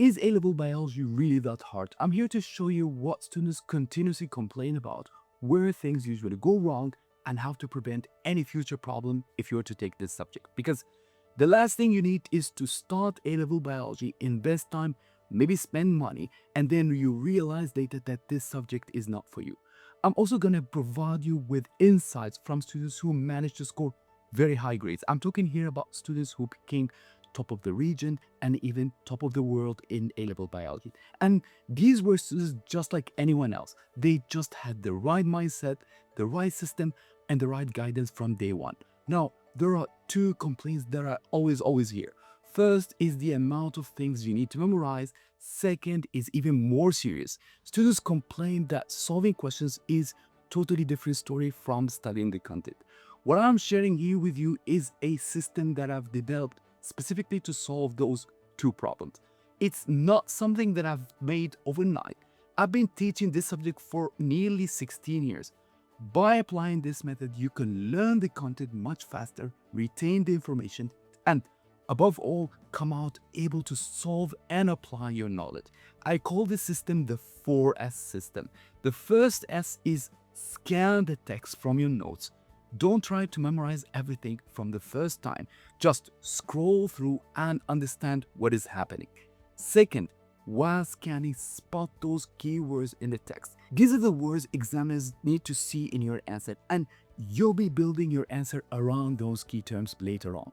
Is A-level biology really that hard? I'm here to show you what students continuously complain about, where things usually go wrong, and how to prevent any future problem if you were to take this subject. Because the last thing you need is to start A-level biology, invest time, maybe spend money, and then you realize later that this subject is not for you. I'm also going to provide you with insights from students who managed to score very high grades. I'm talking here about students who became top of the region and even top of the world in A-level biology. And these were students just like anyone else. They just had the right mindset, the right system, and the right guidance from day one. Now, there are two complaints that are always here. First is the amount of things you need to memorize. Second is even more serious. Students complain that solving questions is totally different story from studying the content. What I'm sharing here with you is a system that I've developed specifically to solve those two problems. It's not something that I've made overnight. I've been teaching this subject for nearly 16 years. By applying this method, you can learn the content much faster, retain the information, and above all, come out able to solve and apply your knowledge. I call this system the 4S system. The first S is scan the text from your notes. Don't try to memorize everything from the first time. Just scroll through and understand what is happening. Second, while scanning, spot those keywords in the text. These are the words examiners need to see in your answer, and you'll be building your answer around those key terms later on.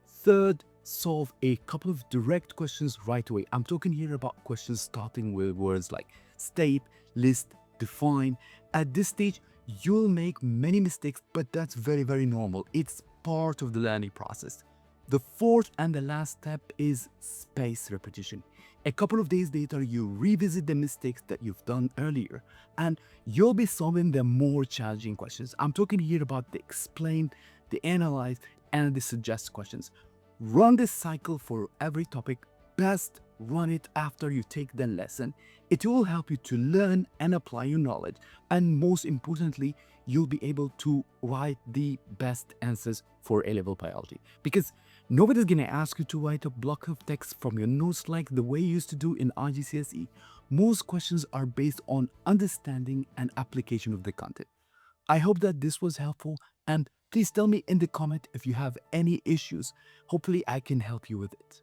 Third, solve a couple of direct questions right away. I'm talking here about questions starting with words like state, list, define. At this stage, you'll make many mistakes, but that's very normal. It's part of the learning process. The fourth and the last step is spaced repetition. A couple of days later, you revisit the mistakes that you've done earlier, and you'll be solving the more challenging questions. I'm talking here about the explain, the analyze, and the suggest questions. Run this cycle for every topic. Best run it after you take the lesson. It will help you to learn and apply your knowledge. And most importantly, you'll be able to write the best answers for A-level biology. Because nobody's going to ask you to write a block of text from your notes like the way you used to do in IGCSE. Most questions are based on understanding and application of the content. I hope that this was helpful, and please tell me in the comment if you have any issues. Hopefully I can help you with it.